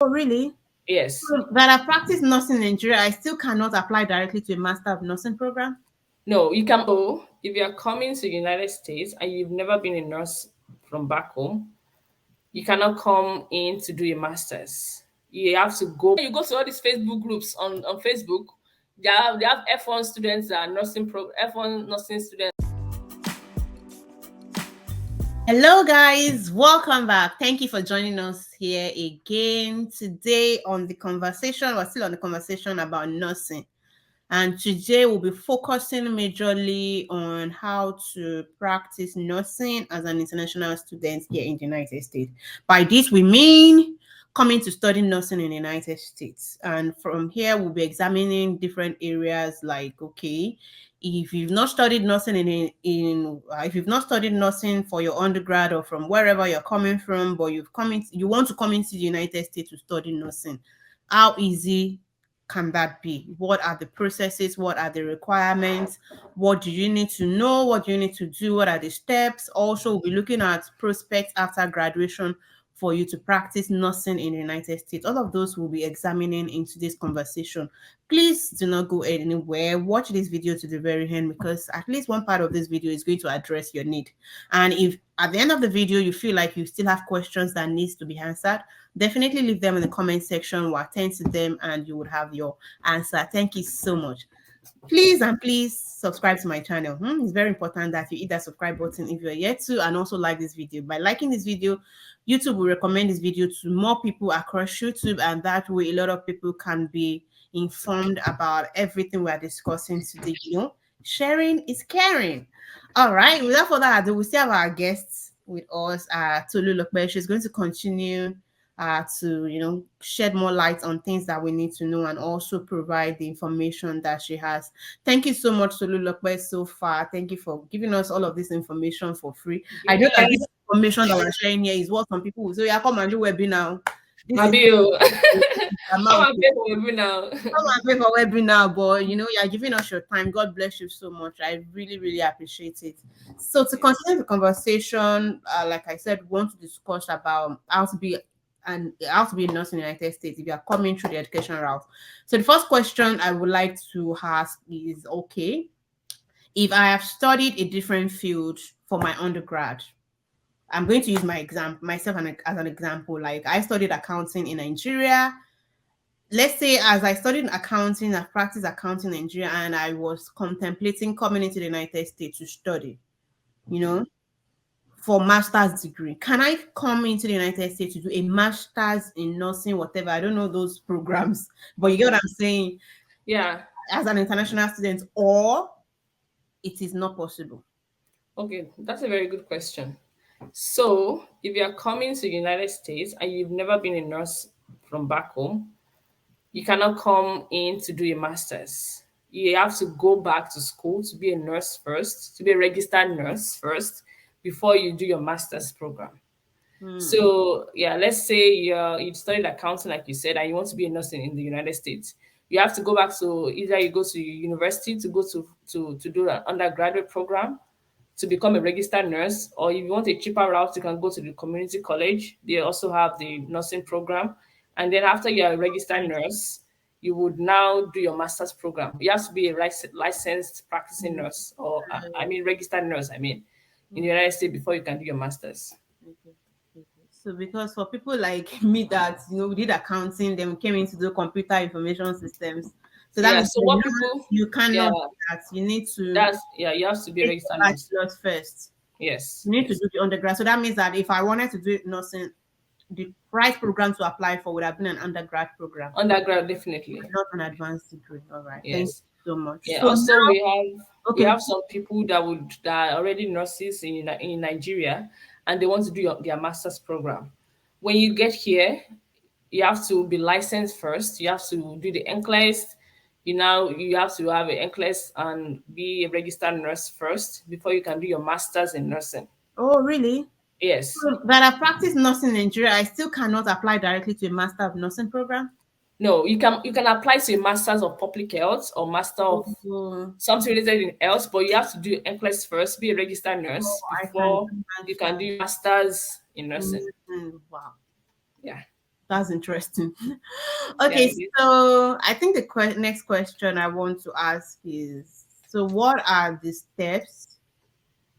Oh, really? Yes. So that I practice nursing in Nigeria, I still cannot apply directly to a Master of Nursing program? No, you can. Oh, if you are coming to the United States and you've never been a nurse from back home, you cannot come in to do a master's. You have to go. You go to all these Facebook groups on Facebook. They have F1 students that are F1 nursing students. Hello, guys. Welcome back. Thank you for joining us here again. Today on the conversation, we're still on the conversation about nursing. And today we'll be focusing majorly on how to practice nursing as an international student here in the United States. By this, we mean coming to study nursing in the United States. And from here, we'll be examining different areas like, okay, if you've not studied nursing if you've not studied nursing for your undergrad or from wherever you're coming from, but you want to come into the United States to study nursing, how easy can that be? What are the processes? What are the requirements? What do you need to know? What do you need to do? What are the steps? Also, we'll be looking at prospects after graduation for you to practice nursing in the United States. All of those we'll be examining in today's conversation. Please do not go anywhere. Watch this video to the very end because at least one part of this video is going to address your need. And if at the end of the video you feel like you still have questions that needs to be answered, definitely leave them in the comment section. We'll attend to them and you would have your answer. Thank you so much. Please subscribe to my channel. It's very important that you hit that subscribe button if you're yet to, and also like this video. By liking this video, YouTube will recommend this video to more people across YouTube, and that way a lot of people can be informed about everything we are discussing today. Sharing is caring. All right, without further ado, we still have our guests with us, Tolu Lokpe. She's going to continue to shed more light on things that we need to know and also provide the information that she has. Thank you so much, Tolu Lokpe, so far. Thank you for giving us all of this information for free. I know that this information that we're sharing here is what some people will say, yeah, come and do webinar. This My is bill. Come amount. and pay for me now. Come and pay for webinar, but you're giving us your time. God bless you so much. I really, really appreciate it. So to continue the conversation, like I said, we want to discuss about how to be a nurse in the United States if you are coming through the education route. So the first question I would like to ask is, okay, if I have studied a different field for my undergrad, I'm going to use myself as an example. Like I studied accounting in Nigeria. Let's say as I studied accounting, I practiced accounting in Nigeria, and I was contemplating coming into the United States to study, you know, for master's degree. Can I come into the United States to do a master's in nursing, whatever? I don't know those programs, but you get what I'm saying, Yeah. as an international student, or it is not possible. Okay, that's a very good question. So, if you are coming to the United States and you've never been a nurse from back home, you cannot come in to do a master's. You have to go back to school to be a nurse first, to be a registered nurse first, before you do your master's program. Hmm. So yeah, let's say you've studied accounting, like you said, and you want to be a nurse in the United States. You have to go back to either you go to university to go to do an undergraduate program to become a registered nurse, or if you want a cheaper route, you can go to the community college. They also have the nursing program, and then after you're a registered nurse, you would now do your master's program. You have to be a licensed practicing nurse, or I mean registered nurse. I mean, in the United States before you can do your master's. Okay. Okay. So because for people like me that we did accounting, then we came into the computer information systems. So that Yeah. means So what people? you Yeah, cannot do that. You need to that's yeah. You have to be a take registered your nurse. bachelor's first. Yes. You need to Yes. do the undergrad. So that means that if I wanted to do nursing, the right program to apply for would have been an undergrad program, Undergrad definitely. not an advanced degree. All right. Thank Yes. you so much. Yeah. So Also, now, we okay. have some people that are already nurses in Nigeria, and they want to do their master's program. When you get here, you have to be licensed first. You have to do the NCLEX. You have to have an NCLEX and be a registered nurse first before you can do your master's in nursing. Oh, really? Yes. So that I practice nursing in Nigeria, I still cannot apply directly to a master of nursing program. No, you can apply to a master's of public health or master of Oh, something related in health, but you have to do NCLEX first, be a registered oh, nurse I can before do you can master do masters in in nursing. nursing. Wow. Yeah. That's interesting. Yeah, Okay, it is. so I think the next question I want to ask is, so what are the steps,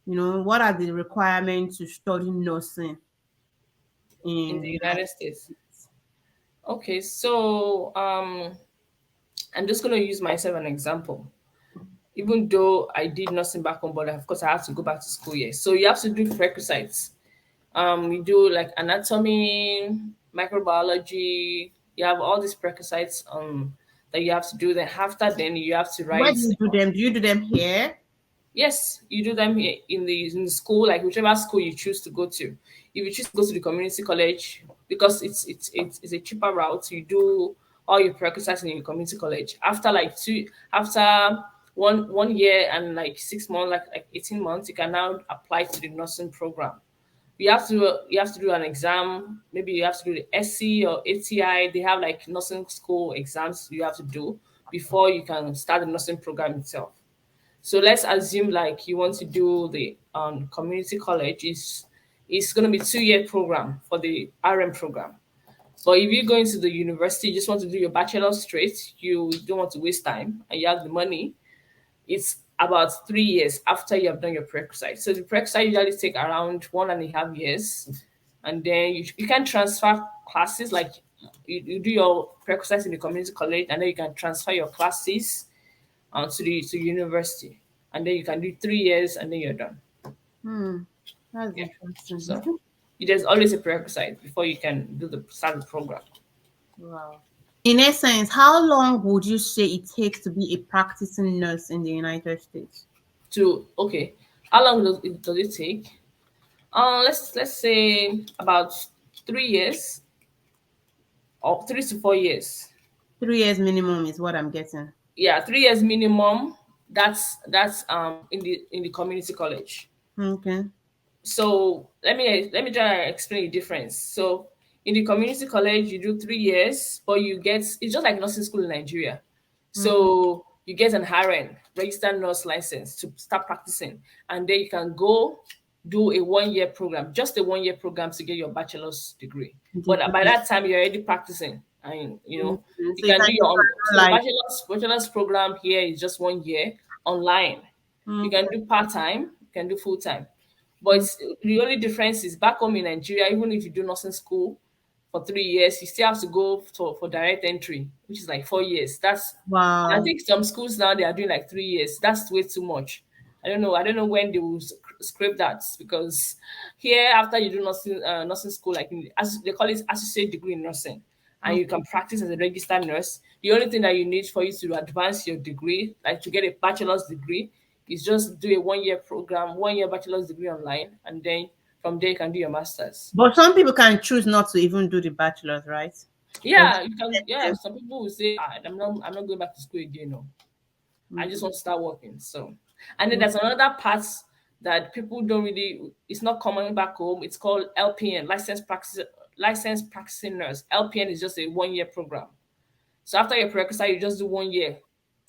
what are the requirements to study nursing In in the the United United States. States? Okay, so I'm just gonna use myself an example. Even though I did nursing back home, but of course I have to go back to school. Yes, so you have to do prerequisites. You do like anatomy, microbiology. You have all these prerequisites that you have to do. Then after then you have to Where do write. you do them? Do you do them here? Yes, you do them here in the school, like whichever school you choose to go to. If you choose to go to the community college, because it's a cheaper route, you do all your prerequisites in your community college. After after 1 year and like 6 months, like 18 months, you can now apply to the nursing program. You have to do an exam. Maybe you have to do the SC or ATI. They have like nursing school exams you have to do before you can start the nursing program itself. So let's assume like you want to do the community college is it's going to be 2 year program for the RM program. But if you go into the university, you just want to do your bachelor's straight, you don't want to waste time and you have the money, it's about 3 years after you have done your prerequisite. So the prerequisite usually take around 1.5 years, and then you can transfer classes like you do your prerequisites in the community college, and then you can transfer your classes to university, and then you can do 3 years, and then you're done. Hmm, that's Yeah. interesting. So there's always a prerequisite before you can do the start the program. Wow. In essence, how long would you say it takes to be a practicing nurse in the United States? To okay, how long does it take? Let's say about 3 years or 3 to 4 years. 3 years minimum is what I'm getting. Yeah, 3 years minimum. That's in the community college. Okay. So let me try to explain the difference. So in the community college, you do 3 years, but you get it's just like nursing school in Nigeria. Okay. So you get an RN, registered nurse license to start practicing, and then you can go do a 1 year program, just a 1 year program to get your bachelor's degree. But by Degree. that time, you're already practicing, and Mhm. you So you can can do your do own. So the like, bachelor's program here is just 1 year online. You can okay. do part time, you can do full time. But the only difference is back home in Nigeria, even if you do nursing school for 3 years, you still have to go for direct entry, which is like 4 years. I Wow. think some schools now they are doing like 3 years. That's way too much. I don't know. I don't know when they will scrape that, because here after you do nursing school, like as they call it associate degree in nursing, and you Okay. can practice as a registered nurse. The only thing that you need for you to advance your degree, like to get a bachelor's degree, is just do a 1 year program, 1 year bachelor's degree online, and then from there you can do your masters. But some people can choose not to even do the bachelor's, right? Or Yeah, you can. Yeah, some people will say, I'm not going back to school again. No, I just okay. want to start working. So, and then there's another part that people don't really. It's not common back home. It's called LPN, licensed practicing nurse. LPN is just a 1 year program. So after your prerequisite, you just do 1 year,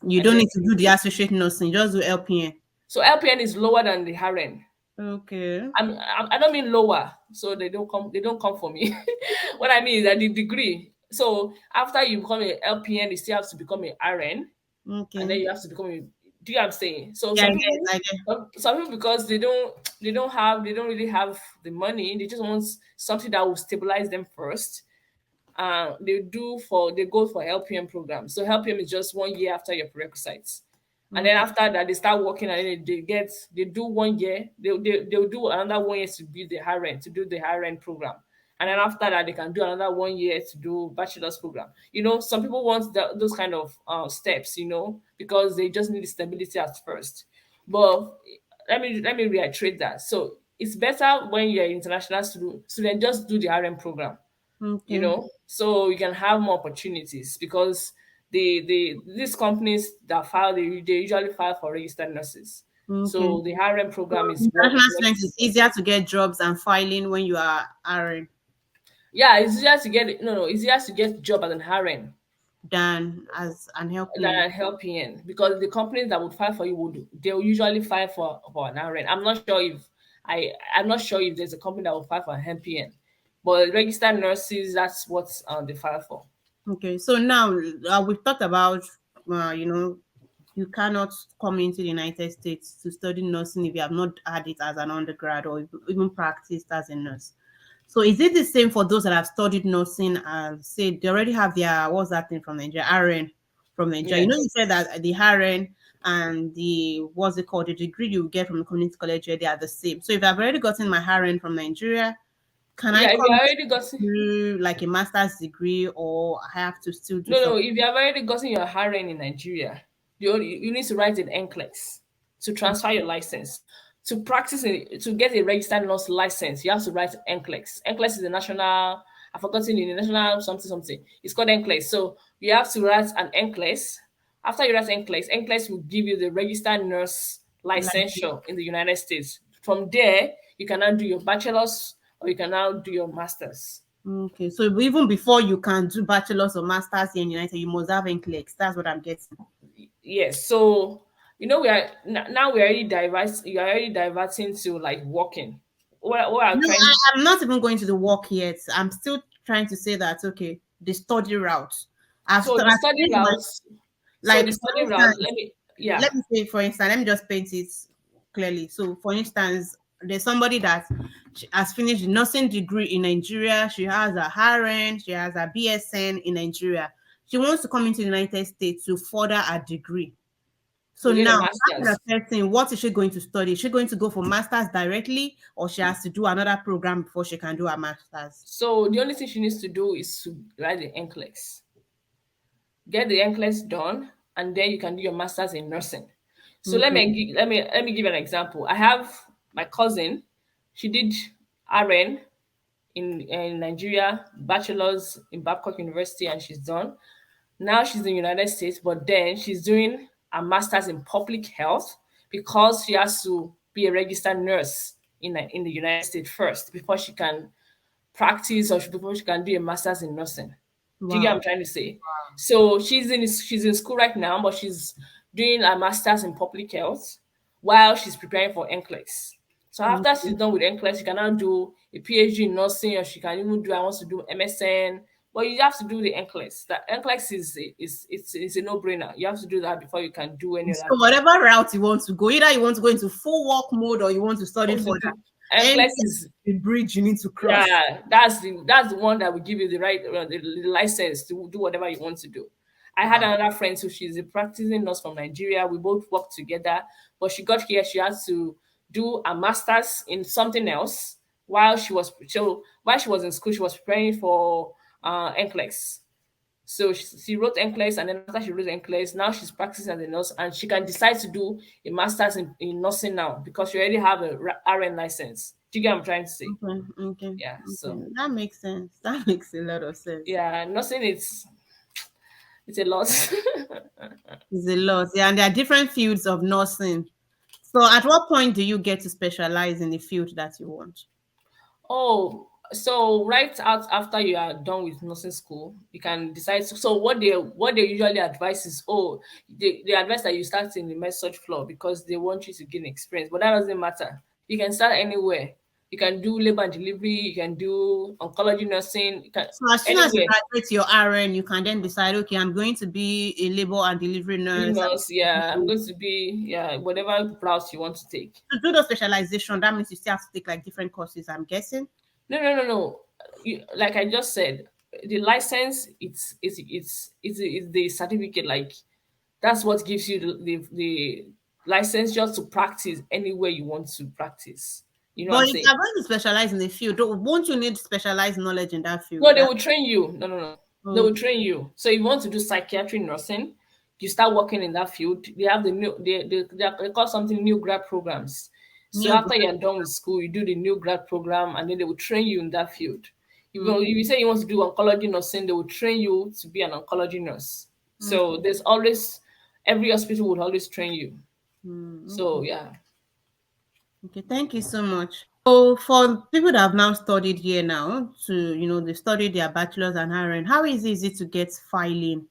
You and don't then need to do the associate nursing, just do LPN. so LPN is lower than the RN. Okay. I don't mean lower, so they don't come for me. What I mean is that the degree. So after you become a LPN, you still have to become a RN, and then Okay. you have to become a. Do you know what I'm saying? So Yeah, I some get people, I get. some people because they don't really have the money. They just want something that will stabilize them first. They go for LPM program. So LPM is just 1 year after your prerequisites. And then Okay. after that, they start working, and then they do 1 year. They'll do another 1 year to build the high rent, to do the high rent program. And then after that, they can do another 1 year to do bachelor's program. Some people want those kind of steps, because they just need stability at first. But let me reiterate that. So it's better when you're an international student, just do the RM program, Okay. so you can have more opportunities, because these companies that file, they usually file for registered nurses. Okay. So the RM program is International what students, it's easier to get jobs and filing when you are RN yeah, it's easier to get no no easier to get job as an RN than as an than LPN. an LPN, because the companies that would file for you they'll usually file for an RN. I'm not sure if there's a company that will file for an LPN, But registered nurses, that's what they file for. Okay, so now we've talked about, you know, you cannot come into the United States to study nursing if you have not had it as an undergrad or even practiced as a nurse. So is it the same for those that have studied nursing and say they already have their, what's that thing from Nigeria, RN from Nigeria? You know, you Yes. said that the RN and the, what's it called, the degree you get from the community college, they are the same. So if I've already gotten my RN from Nigeria, can I Yeah, if you come already got through like a master's degree, or I have to still do no, no, something? if you have already gotten your RN in Nigeria, you need to write an NCLEX to transfer your license. To practice to get a registered nurse license, you have to write NCLEX. NCLEX is the national, I've forgotten the national something something. It's called NCLEX. So you have to write an NCLEX. After you write NCLEX, NCLEX will give you the registered nurse Like, licensure in the United States. From there, you can now do your bachelor's or you can now do your master's. okay, so even before you can do bachelor's or master's here in United, you must have NCLEX. That's what I'm getting. Yes, so we are now we're already you're already diverting to like working. What I'm No, trying I'm not even going to the work yet. I'm still trying to say that okay, the study route. so the I've study finished my, routes so like the for study route, instance, yeah, let me say for instance, let me just paint it clearly. So for instance, there's somebody that has finished a nursing degree in Nigeria. She has a RN, she has a BSN in Nigeria. She wants to come into the United States to further a degree. So to get a now, that kind master's. of person, what is she going to study? Is she going to go for masters directly, or she has to do another program before she can do her masters? So the only thing she needs to do is to write the NCLEX. Get the NCLEX done, and then you can do your master's in nursing. So Okay. let me give you an example. I have my cousin, she did RN in Nigeria, bachelor's in Babcock University, and she's done. Now she's in the United States, but then she's doing a master's in public health because she has to be a registered nurse in the United States first before she can practice or before she can do a master's in nursing. Do you get what Wow. I'm trying to say? So she's in school right now, but she's doing a master's in public health while she's preparing for NCLEX. So after she's Okay. done with NCLEX, she can now do a PhD in nursing, or she can even do I want to do MSN. But you have to do the NCLEX. The NCLEX is a no-brainer. You have to do that before you can do any other So thing. whatever route you want to go, either you want to go into full work mode or you want to study Also, further, and NCLEX is the bridge you need to cross. yeah, that's the one that will give you the right the license to do whatever you want to do. I had Wow. another friend, so she's a practicing nurse from Nigeria. We both worked together, but she got here. She had to do a master's in something else while she was in school. She was preparing for NCLEX. So she wrote NCLEX, and then after she wrote NCLEX, now she's practicing as a nurse, and she can decide to do a master's in nursing now because she already have a RN license. Do you get what I'm trying to say? Okay. Okay. Yeah. Okay. So That makes sense. That makes a lot of sense. yeah, nursing it's a lot. It's a lot. Yeah, and there are different fields of nursing. So at what point do you get to specialize in the field that you want? Oh, so right out after you are done with nursing school, you can decide. So what they usually advise is, they advise that you start in the med surg floor because they want you to gain experience. But that doesn't matter. You can start anywhere. You can do labor and delivery. You can do oncology nursing. You can So as soon as you anywhere. graduate your RN, you can then decide, okay, I'm going to be a labor and delivery nurse. Nurse, yeah, I'm going to be whatever route you want to take. To do the specialization, that means you still have to take like different courses, I'm guessing. No, no, no, no. Like I just said, the license it's the certificate. Like that's what gives you the license just to practice anywhere you want to practice. You know what I'm But if saying? you're going to specialize in the field, won't you need specialized knowledge in that field? No, they will train you. No, no, no. They will Okay. train you. So if you want to do psychiatry nursing, you start working in that field. They have the new they call something new grad programs. So New after you're done with school, you do the new grad program, and then they will train you in that field. grad. If you say you want to do oncology nursing, they will train you to be an oncology nurse. So there's always every hospital would always train you. So Okay. yeah. Okay, thank you so much. So for people that have now studied here now, to they studied their bachelor's and RN, how is it to get filing?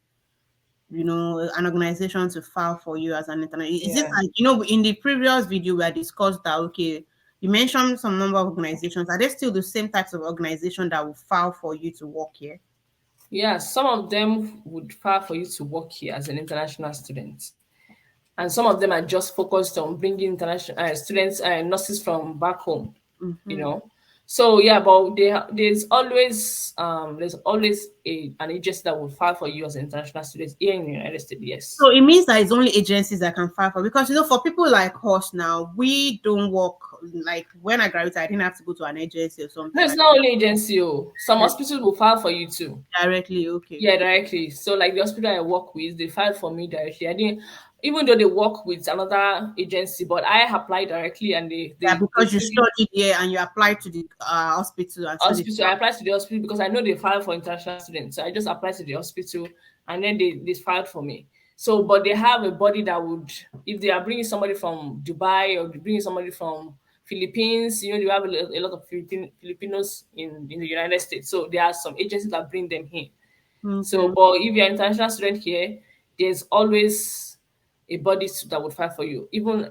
An organization to file for you as an internal. Is it Yeah. like in the previous video we had discussed that okay, You mentioned some number of organizations. Are they still the same types of organization that will file for you to work here? Yeah, some of them would file for you to work here as an international student, and some of them are just focused on bringing international students and nurses from back home. You Mm-hmm. know, so yeah, but there's always an agency that will file for you as an international student here in the United States. Yes. So it means that it's only agencies that can file for, because for people like us now, we don't work. Like when I graduated, I didn't have to go to an agency or No, something it's like not only agency. Oh, some that. hospitals will file for you too. Directly. Okay. Yeah, directly. So like the hospital I work with, they filed for me directly. I didn't, even though they work with another agency, but I applied directly and Yeah, they because you bring it studied here and you applied to the hospital, and so they. hospital. I applied to the hospital because I know they file for international students. So I just applied to the hospital and then they filed for me. So, but they have a body that would, if they are bringing somebody from Dubai or bringing somebody from Philippines, you know, they have a lot of Filipinos in the United States. So there are some agencies that bring them here. So, Okay. but if you're an international student here, there's always a body that would fight for you. Even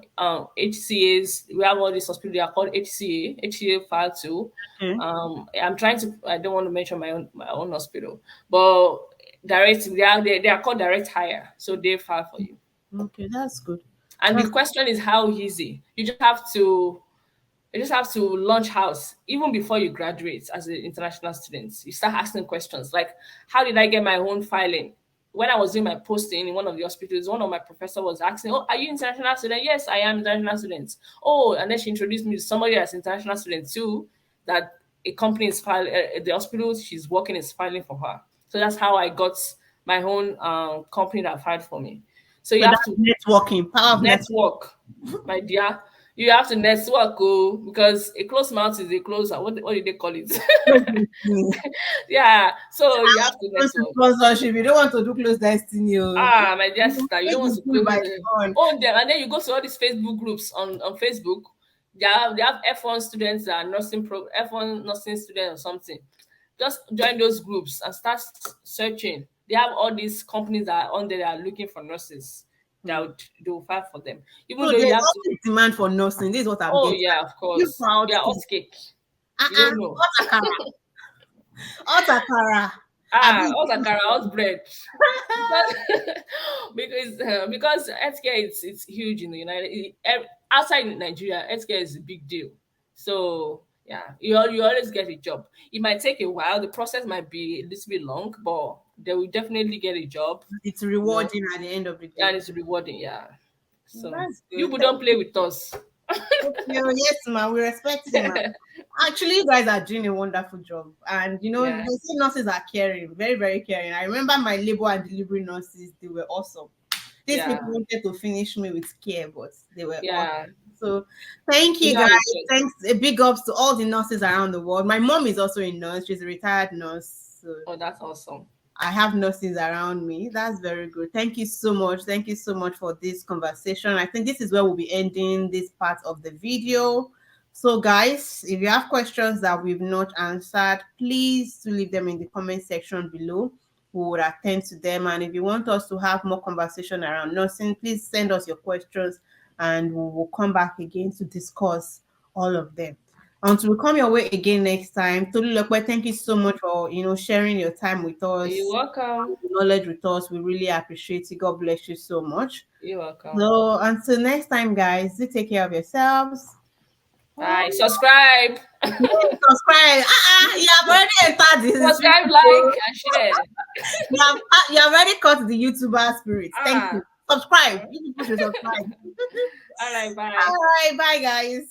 HCAs, we have all these hospitals, they are called HCA, HCA file too. Okay. I don't want to mention my own hospital, but direct, they are called direct hire. So they file for you. Okay, that's good. And the That's question is how easy. You just have to launch house even before you graduate as an international student. You start asking questions like, how did I get my own filing? When I was doing my posting in one of the hospitals, one of my professor was asking, "Oh, are you international student?" Yes, I am international student. Oh, and then she introduced me to somebody that's international student too. That a company is filing, the hospital she's working is filing for her. So that's how I got my own company that filed for me. So you so have that's to networking, power of networking. network, my dear. You have to network, oh, because a closed mouth is a closer. What do they call it? Yeah. So you have to Want to network. sponsorship, you don't want to do close destiny. Oh. Ah, my dear sister, you Take don't want the to bull close by the the horn. own them, and then you go to all these Facebook groups on Facebook. They have F1 students that are F1 nursing students or something. Just join those groups and start searching. They have all these companies that are on there that are looking for nurses that Hmm. they will fight for them. Even So though there's you have to. always demand for nursing. This is what I'm Oh getting. yeah, of You course. proud Yeah, hot thing. cake. You don't know. Hot akara. Hot akara. Ah, Abi. hot akara, hot bread. Because because healthcare it's huge in the outside Nigeria, healthcare is a big deal. So yeah, you always get a job. It might take a while. The process might be a little bit long, but they will definitely get a job. It's You know, rewarding at the end of the and day. it's rewarding. Yeah. So That's you good. people Thank don't play with us. you. Yes, ma. We respect you, ma. Actually, you guys are doing a wonderful job. And Yeah. they say nurses are caring, very, very caring. I remember my labor and delivery nurses, they were awesome. These Yeah. people wanted to finish me with care, but they were awesome. Yeah. So thank You you know guys. how it is. Thanks. A big ups to all the nurses around the world. My mom is also a nurse. She's a retired nurse. So Oh, that's awesome. I have nurses around me. That's very good. Thank you so much. Thank you so much for this conversation. I think this is where we'll be ending this part of the video. So, guys, if you have questions that we've not answered, please do leave them in the comment section below. We would attend to them. And if you want us to have more conversation around nursing, please send us your questions and we will come back again to discuss all of them. Until we come your way again next time, Tolulokwe, thank you so much for sharing your time with You're us, welcome. knowledge with us. We really appreciate it. God bless you so much. You're welcome. So until next time, guys, do take care of yourselves. Oh, Bye. Subscribe. subscribe. You have already entered this. Subscribe, like, and share. You have already caught the YouTuber spirit. Thank you. Ah. Subscribe. You people should subscribe. All right, bye. All right, bye, guys.